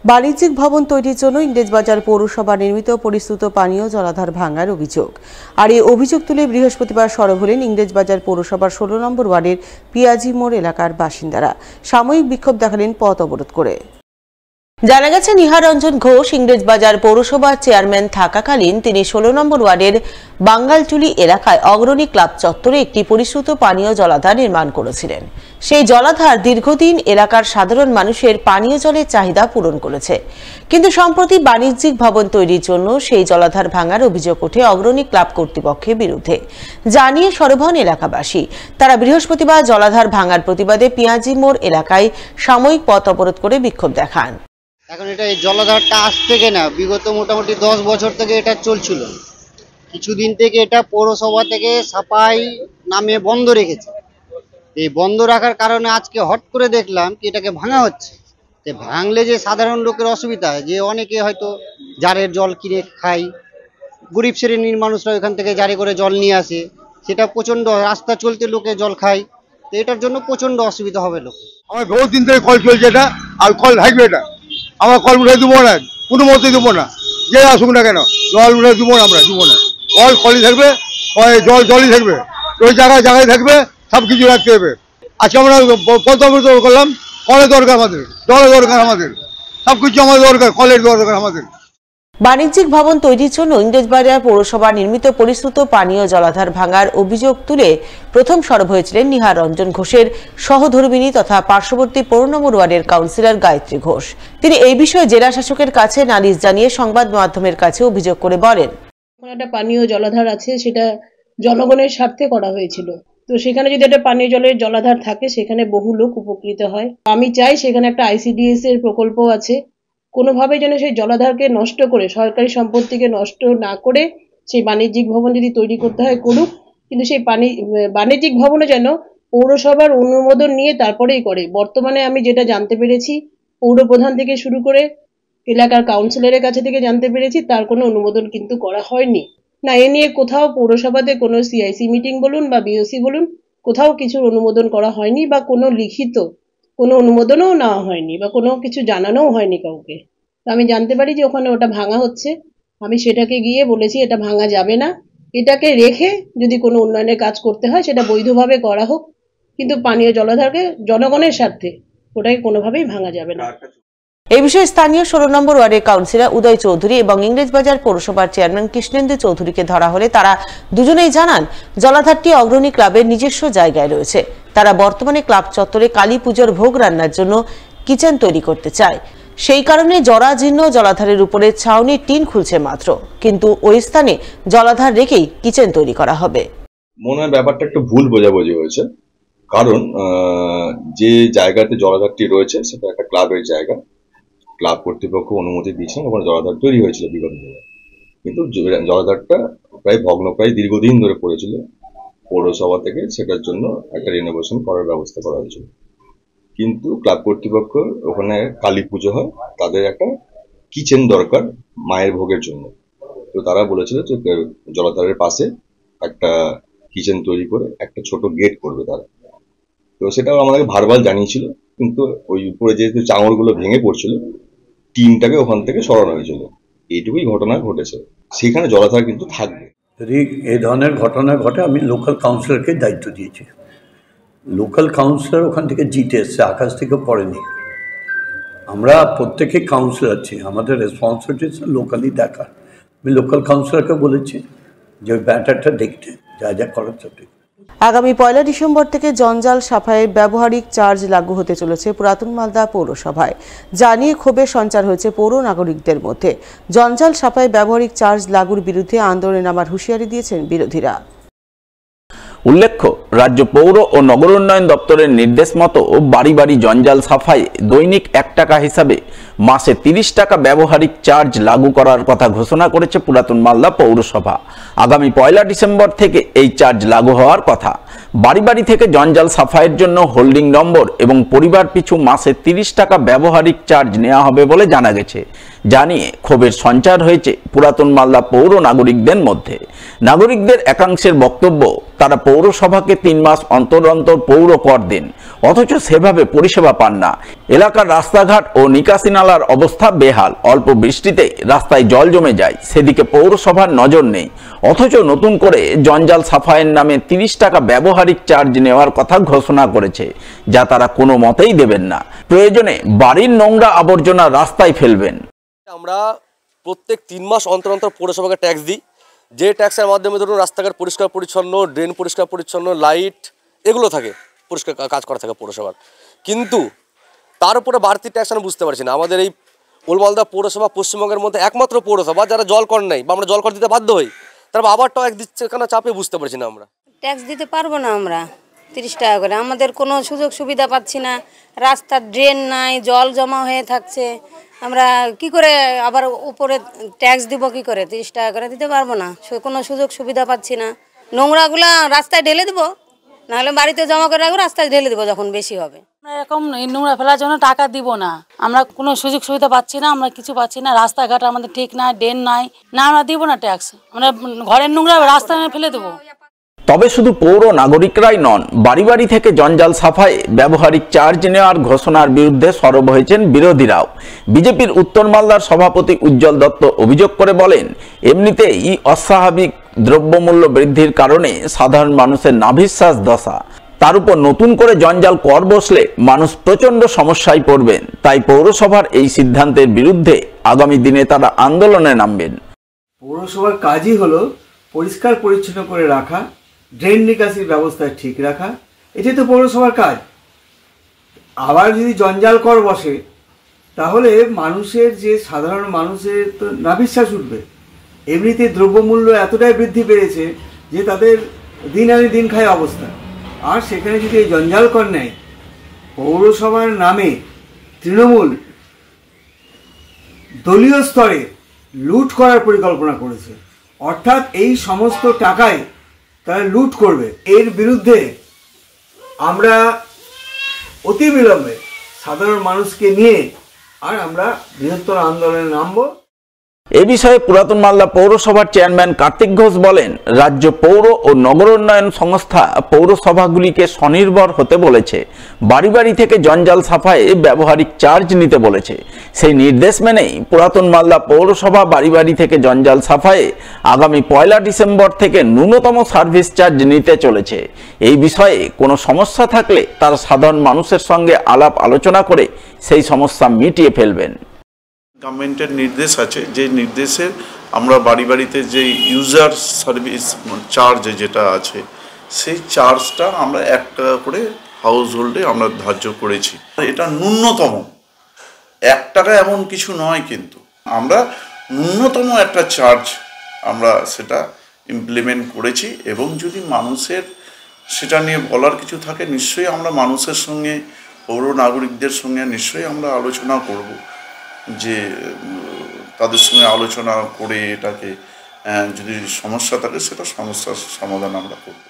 বাণিজ্যিক ভবন তৈরির জন্য ইংরেজবাজার পৌরসভা নির্মিত পরিশ্রুত পানীয় জলাধার ভাঙার অভিযোগ। আর এই অভিযোগ তুলে বৃহস্পতিবার সরব হলেন ইংরেজবাজার পৌরসভার 16 নম্বর ওয়ার্ডের পিয়াজি মোড় এলাকার বাসিন্দারা। সাময়িক বিক্ষোভ দেখালেন পথ অবরোধ করে। জানা গেছে, নিহার রঞ্জন ঘোষ ইংরেজবাজার পৌরসভার চেয়ারম্যান থাকাকালীন তিনি 16 নম্বর ওয়ার্ডের বাঙ্গালটুলি এলাকায় অগ্রণী ক্লাব চত্বরে একটি পরিশ্রুত পানীয় জলাধার নির্মাণ করেছিলেন। সেই জলাধার দীর্ঘদিন এলাকার সাধারণ মানুষের পানীয় জলের চাহিদা পূরণ করেছে, কিন্তু সম্প্রতি বাণিজ্যিক ভবন তৈরির জন্য সেই জলাধার ভাঙার অভিযোগ ওঠে অগ্রণী ক্লাব কর্তৃপক্ষের বিরুদ্ধে। জানিয়ে সরব হন এলাকাবাসী। তারা বৃহস্পতিবার জলাধার ভাঙার প্রতিবাদে পিয়াজি মোড় এলাকায় সাময়িক পথ অবরোধ করে বিক্ষোভ দেখান। এখন এটা এই জলাধারটা আজ থেকে না, বিগত মোটামুটি 10 বছর থেকে এটা চলছিল। কিছুদিন থেকে এটা পৌরসভা থেকে সাফাই নামে বন্ধ রেখেছে। এই বন্ধ রাখার কারণে আজকে হট করে দেখলাম কি এটাকে ভাঙা হচ্ছে। তো ভাঙলে যে সাধারণ লোকের অসুবিধা, যে অনেকে হয়তো জারের জল কিনে খায়, গরিব শ্রেণীর মানুষরা ওইখান থেকে জারে করে জল নিয়ে আসে, সেটা প্রচণ্ড রাস্তা চলতে লোকে জল খায়। তো এটার জন্য প্রচণ্ড অসুবিধা হবে লোক। আমার বহু দিন থেকে কল চলছে এটা, আর কল থাকবে এটা। আমরা কল উঠে দেবো না, কোনো মতে দেবো না, যে আসুক না কেন জল উঠে দেবো না, আমরা দেবো না। কলই থাকবে, জলই থাকবে, ওই জায়গায় থাকবে, সব কিছু রাখতে হবে। আজকে আমরা পথ অবরোধ করলাম, কলের দরকার আমাদের, জলের দরকার আমাদের, সব কিছু আমাদের দরকার, কলের দরকার আমাদের। বাণিজ্যিক ভবন তৈরির জন্য ইংরেজবাজার পৌরসভা নির্মিত পরিশ্রুত পানীয় জলাধার ভাঙার অভিযোগ তুলে প্রথম সরব হয়েছিলেন নিহার রঞ্জন ঘোষের সহধর্মিণী তথা পার্শ্ববর্তী 15 নম্বর ওয়ার্ডের কাউন্সিলর গায়ত্রী ঘোষ। তিনি এই বিষয়ে জেলা শাসকের কাছে নালিশ জানিয়ে সংবাদ মাধ্যমের কাছে অভিযোগ করে বলেন, একটা পানীয় জলাধার আছে, সেটা জনগণের স্বার্থে করা হয়েছিল। তো সেখানে যদি একটা পানীয় জলের জলাধার থাকে, সেখানে বহু লোক উপকৃত হয়। আমি চাই সেখানে একটা ICDS এর প্রকল্প আছে, কোনোভাবে যেন সেই জলাধারকে নষ্ট করে, সরকারি সম্পত্তিকে নষ্ট না করে সেই বাণিজ্যিক ভবন যদি তৈরি করতে হয় করুক, কিন্তু সেই বাণিজ্যিক ভবনে যেন পৌরসভার অনুমোদন নিয়ে তারপরেই করে। বর্তমানে আমি যেটা জানতে পেরেছি, পৌর প্রধান থেকে শুরু করে এলাকার কাউন্সিলরের কাছে থেকে জানতে পেরেছি, তার কোনো অনুমোদন কিন্তু করা হয়নি। না, এ নিয়ে কোথাও পৌরসভাতে কোনো CIC মিটিং বলুন বা BOC বলুন, কোথাও কিছুর অনুমোদন করা হয়নি বা কোনো লিখিত কোনো অনুমোদনও নেওয়া হয়নি বা কোনো কিছু জানানোও হয়নি কাউকে। তো আমি জানতে পারি যে ওখানে ওটা ভাঙা হচ্ছে। আমি সেটাকে গিয়ে বলেছি এটা ভাঙা যাবে না, এটাকে রেখে যদি কোনো উন্নয়নের কাজ করতে হয় সেটা বৈধভাবে করা হোক, কিন্তু পানীয় জলাধারকে জনগণের স্বার্থে ওটাকে কোনোভাবেই ভাঙা যাবে না। এই বিষয়ে স্থানীয় 16 নম্বর ওয়ার্ডের কাউন্সিলর উদয় চৌধুরী এবং ইংরেজবাজার পৌরসভার চেয়ারম্যান কৃষ্ণেন্দু চৌধুরীকে ধরা হলে তারা দুজনেই জানান, জলাধারটি অগ্রণী ক্লাবের নিজস্ব জায়গায় রয়েছে। তারা বর্তমানে ক্লাব চত্বরে কালী পুজোর ভোগ রান্নার জন্য কিচেন তৈরি করতে চায়। সেই কারণে জরাজীর্ণ জলাধারের উপরে ছাউনির টিন খুলছে মাত্র, কিন্তু ওই স্থানে জলাধার রেখেই কিচেন তৈরি করা হবে। মনে হয় ব্যাপারটা একটু ভুল বোঝাবুঝি হয়েছে, কারণ যে জায়গাতে জলাধারটি রয়েছে সেটা একটা ক্লাবের জায়গা। ক্লাব কর্তৃপক্ষ অনুমতি দিয়েছেন, ওখানে জলাধার তৈরি হয়েছিল বিগত দিনে, কিন্তু জলাধারটা প্রায় ভগ্নপ্রায় দীর্ঘদিন ধরে পড়েছিল। পৌরসভা থেকে সেটার জন্য একটা রিনোভেশন করার ব্যবস্থা করা হয়েছিল, কিন্তু ক্লাব কর্তৃপক্ষ ওখানে কালী পুজো হয়, তাদের একটা কিচেন দরকার মায়ের ভোগের জন্য। তো তারা বলেছিল যে জলাধারের পাশে একটা কিচেন তৈরি করে একটা ছোট গেট করবে তারা। তো সেটাও আমাদেরকে ভারবাল জানিয়েছিল, কিন্তু ওই উপরে যেহেতু চাঙড়গুলো ভেঙে পড়ছিল, টিমটাকে ওখান থেকে সরানো হয়েছিল। এইটুকুই ঘটনা ঘটেছে, সেখানে জলাধার কিন্তু থাকবে। যদি এই ধরনের ঘটনা ঘটে, আমি লোকাল কাউন্সিলরকে দায়িত্ব দিয়েছি। লোকাল কাউন্সিলর ওখান থেকে জিতে এসছে, আকাশ থেকে পড়েনি। আমরা প্রত্যেকে কাউন্সিলর আছি, আমাদের রেসপন্সিবিলিটি লোকালি দেখা। আমি লোকাল কাউন্সিলরকে বলেছি যে ওই ব্যাটারটা দেখতে যা যা করার সব। আগামী 1 ডিসেম্বর থেকে জঞ্জাল সাফাইয়ের ব্যবহারিক চার্জ লাগু হতে চলেছে পুরাতন মালদা পৌরসভায়। জানিয়ে ক্ষোভের সঞ্চার হয়েছে পৌর নাগরিকদের মধ্যে। জঞ্জাল সাফাই ব্যবহারিক চার্জ লাগুর বিরুদ্ধে আন্দোলনে নামার হুঁশিয়ারি দিয়েছেন বিরোধীরা। উল্লেখ্য, রাজ্য পৌর ও নগর উন্নয়ন দপ্তরের নির্দেশ মতো বাড়ি বাড়ি জঞ্জাল সাফাই দৈনিক 1 টাকা হিসাবে মাসে 30 টাকা ব্যবহারিক চার্জ লাগু করার কথা ঘোষণা করেছে পুরাতন মালদা পৌরসভা। আগামী 1 ডিসেম্বর থেকে এই চার্জ লাগু হওয়ার কথা। বাড়ি বাড়ি থেকে জঞ্জাল সাফাইয়ের জন্য হোল্ডিং নম্বর এবং পরিবার পিছু মাসে 30 টাকা ব্যবহারিক চার্জ নেওয়া হবে বলে জানা গেছে। জানিয়ে ক্ষোভের সঞ্চার হয়েছে পুরাতন মালদা পৌর নাগরিকদের মধ্যে। নাগরিকদের একাংশের বক্তব্য, তারা পৌরসভাকে 3 মাস অন্তর অন্তর পৌর কর দেন, অথচ সেভাবে পরিষেবা পান না। এলাকার রাস্তাঘাট ও নিকাশি নালার অবস্থা বেহাল, অল্প বৃষ্টিতে রাস্তায় জল জমে যায়, সেদিকে পৌরসভার নজর নেই। অথচ নতুন করে জঞ্জাল সাফাইয়ের নামে 30 টাকা ব্যবহারিক চার্জ নেওয়ার কথা ঘোষণা করেছে, যা তারা কোনো মতেই দেবেন না। প্রয়োজনে বাড়ির নোংরা আবর্জনা রাস্তায় ফেলবেন। আমরা প্রত্যেক 3 মাস অন্তর অন্তর পৌরসভাকে ট্যাক্স দিই, যে ট্যাক্সের মাধ্যমে ধরুন রাস্তাঘাট পরিষ্কার পরিচ্ছন্ন, ড্রেন পরিষ্কার পরিচ্ছন্ন, লাইট এগুলো থাকে, পরিষ্কার কাজ করা থাকে পৌরসভার। কিন্তু তার উপরে বাড়তি ট্যাক্স আমি বুঝতে পারছি না। আমাদের এই ওলমালদা পৌরসভা পশ্চিমবঙ্গের মধ্যে একমাত্র পৌরসভা যারা জল কর নেই বা আমরা জল কর দিতে বাধ্য হই, তারপর আবার ট্যাক্স দিচ্ছে কেন, চাপে বুঝতে পারছি না। আমরা ট্যাক্স দিতে পারবো না, আমরা 30 টাকা করে, আমাদের কোনো সুযোগ সুবিধা পাচ্ছি না। রাস্তার ড্রেন নাই, জল জমা হয়ে থাকছে, আমরা কি করে আবার উপরে ট্যাক্স দিব, কি করে 30 টাকা করে দিতে পারবো না, কোনো সুযোগ সুবিধা পাচ্ছি না। নোংরাগুলা রাস্তায় ঢেলে দেবো, নাহলে বাড়িতে জমা করে রাখবো, রাস্তায় ঢেলে দেবো যখন বেশি হবে। এরকম নোংরা ফেলার জন্য টাকা দিব না, আমরা কোনো সুযোগ সুবিধা পাচ্ছি না, আমরা কিছু পাচ্ছি না। রাস্তাঘাট আমাদের ঠিক নাই, ড্রেন নাই, না আমরা দিব না ট্যাক্স, আমরা ঘরের নোংরা রাস্তায় ফেলে দেবো। তবে শুধু পৌর নাগরিকরাই নন, বাড়ি বাড়ি থেকে জঞ্জাল সাফাইয়ে ব্যবহারিক চার্জ নেওয়ার ঘোষণার বিরুদ্ধে সরব হয়েছেন বিরোধীরাও। বিজেপির উত্তর মালদার সভাপতি উজ্জ্বল দত্ত অভিযোগ করে বলেন, এমনিতেই অস্বাভাবিক দ্রব্যমূল্য বৃদ্ধির কারণে সাধারণ মানুষের নাভিশ্বাস দশা, তার উপর নতুন করে জঞ্জাল কর বসলে মানুষ প্রচণ্ড সমস্যায় পড়বেন। তাই পৌরসভার এই সিদ্ধান্তের বিরুদ্ধে আগামী দিনে তারা আন্দোলনে নামবেন। পৌরসভার কাজই হলো পরিষ্কার পরিচ্ছন্ন করে রাখা, ড্রেন নিকাশির ব্যবস্থা ঠিক রাখা, এটাই তো পৌরসভার কাজ। আবার যদি জঞ্জাল কর বসে তাহলে মানুষের, যে সাধারণ মানুষের তো নাভিশ্বাস উঠবে। এমনিতে দ্রব্যমূল্য এতটাই বৃদ্ধি পেয়েছে যে তাদের দিন আনি দিন খায় অবস্থা। আর সেখানে যদি এই জঞ্জাল কর নেয়, পৌরসভার নামে তৃণমূল দলীয় স্তরে লুট করার পরিকল্পনা করেছে, অর্থাৎ এই সমস্ত টাকায় তারা লুট করবে। এর বিরুদ্ধে আমরা অতি বিলম্বে সাধারণ মানুষকে নিয়ে আমরা বৃহত্তর আন্দোলনে নামব। এ বিষয়ে পুরাতন মালদা পৌরসভার চেয়ারম্যান কার্তিক ঘোষ বলেন, রাজ্য পৌর ও নগর উন্নয়ন সংস্থা পৌরসভাগুলিকে স্বনির্ভর হতে বলেছে, বাড়ি বাড়ি থেকে জঞ্জাল সাফাইয়ে ব্যবহারিক চার্জ নিতে বলেছে। সেই নির্দেশ মেনেই পুরাতন মালদা পৌরসভা বাড়ি বাড়ি থেকে জঞ্জাল সাফাইয়ে আগামী 1 ডিসেম্বর থেকে ন্যূনতম সার্ভিস চার্জ নিতে চলেছে। এই বিষয়ে কোনো সমস্যা থাকলে তারা সাধারণ মানুষের সঙ্গে আলাপ আলোচনা করে সেই সমস্যা মিটিয়ে ফেলবেন। গভর্নমেন্টের নির্দেশ আছে, যে নির্দেশের আমরা বাড়ি বাড়িতে যে ইউজার সার্ভিস চার্জ যেটা আছে, সেই চার্জটা আমরা 1 টাকা করে হাউস হোল্ডে আমরা ধার্য করেছি। এটা ন্যূনতম 1 টাকা এমন কিছু নয়, কিন্তু আমরা ন্যূনতম একটা চার্জ আমরা সেটা ইমপ্লিমেন্ট করেছি। এবং যদি মানুষের সেটা নিয়ে বলার কিছু থাকে, নিশ্চয়ই আমরা মানুষের সঙ্গে, পৌর নাগরিকদের সঙ্গে নিশ্চয়ই আমরা আলোচনা করব, যে তাদের সঙ্গে আলোচনা করে এটাকে যদি সমস্যা থাকে সেটা সমস্যার সমাধান আমরা করব।